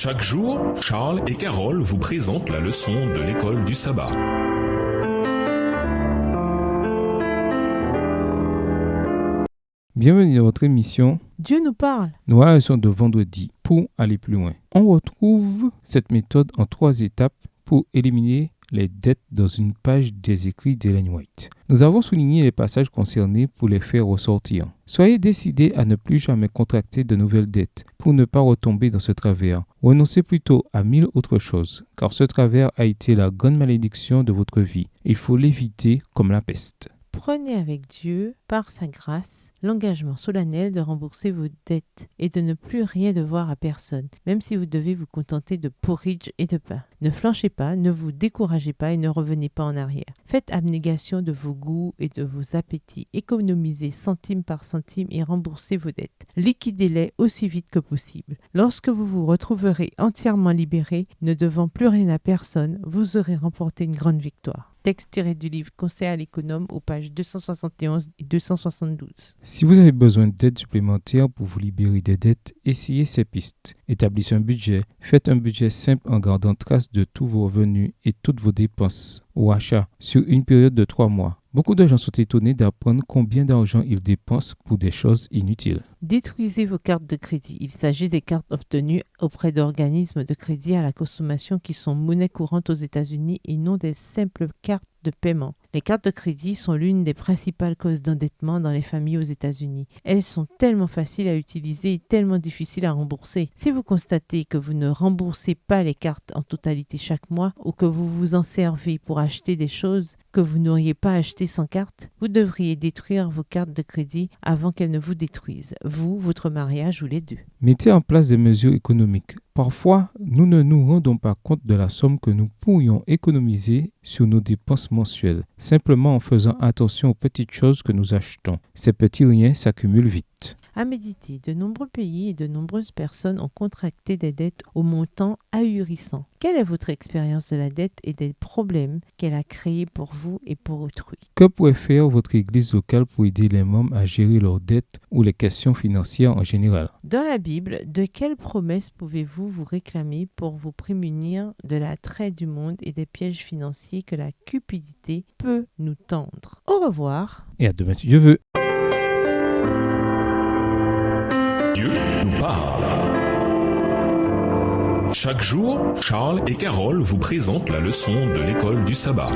Chaque jour, Charles et Carole vous présentent la leçon de l'école du sabbat. Bienvenue dans votre émission Dieu nous parle. Nous la leçon de vendredi pour aller plus loin. On retrouve cette méthode en 3 étapes pour éliminer les dettes dans une page des écrits d'Ellen White. Nous avons souligné les passages concernés pour les faire ressortir. Soyez décidés à ne plus jamais contracter de nouvelles dettes pour ne pas retomber dans ce travers. Renoncez plutôt à 1000 autres choses, car ce travers a été la grande malédiction de votre vie. Il faut l'éviter comme la peste. Prenez avec Dieu, par sa grâce, l'engagement solennel de rembourser vos dettes et de ne plus rien devoir à personne, même si vous devez vous contenter de porridge et de pain. Ne flanchez pas, ne vous découragez pas et ne revenez pas en arrière. Faites abnégation de vos goûts et de vos appétits. Économisez centime par centime et remboursez vos dettes. Liquidez-les aussi vite que possible. Lorsque vous vous retrouverez entièrement libéré, ne devant plus rien à personne, vous aurez remporté une grande victoire. Texte tiré du livre Conseil à l'économe aux pages 271 et 272. Si vous avez besoin d'aide supplémentaire pour vous libérer des dettes, essayez ces pistes. Établissez un budget. Faites un budget simple en gardant trace de tous vos revenus et toutes vos dépenses ou achats sur une période de 3 mois. Beaucoup de gens sont étonnés d'apprendre combien d'argent ils dépensent pour des choses inutiles. Détruisez vos cartes de crédit. Il s'agit des cartes obtenues auprès d'organismes de crédit à la consommation qui sont monnaie courante aux États-Unis et non des simples cartes de paiement. Les cartes de crédit sont l'une des principales causes d'endettement dans les familles aux États-Unis. Elles sont tellement faciles à utiliser et tellement difficiles à rembourser. Si vous constatez que vous ne remboursez pas les cartes en totalité chaque mois ou que vous vous en servez pour acheter des choses que vous n'auriez pas achetées sans carte, vous devriez détruire vos cartes de crédit avant qu'elles ne vous détruisent, vous, votre mariage ou les deux. Mettez en place des mesures économiques. Parfois, nous ne nous rendons pas compte de la somme que nous pourrions économiser sur nos dépenses mensuelles, simplement en faisant attention aux petites choses que nous achetons. Ces petits riens s'accumulent vite. À méditer, de nombreux pays et de nombreuses personnes ont contracté des dettes au montant ahurissant. Quelle est votre expérience de la dette et des problèmes qu'elle a créés pour vous et pour autrui? Que pourrait faire votre église locale pour aider les membres à gérer leurs dettes ou les questions financières en général? Dans la Bible, de quelles promesses pouvez-vous vous réclamer pour vous prémunir de l'attrait du monde et des pièges financiers que la cupidité peut nous tendre? Au revoir. Et à demain si Dieu veut. Dieu nous parle. Chaque jour, Charles et Carole vous présentent la leçon de l'école du sabbat.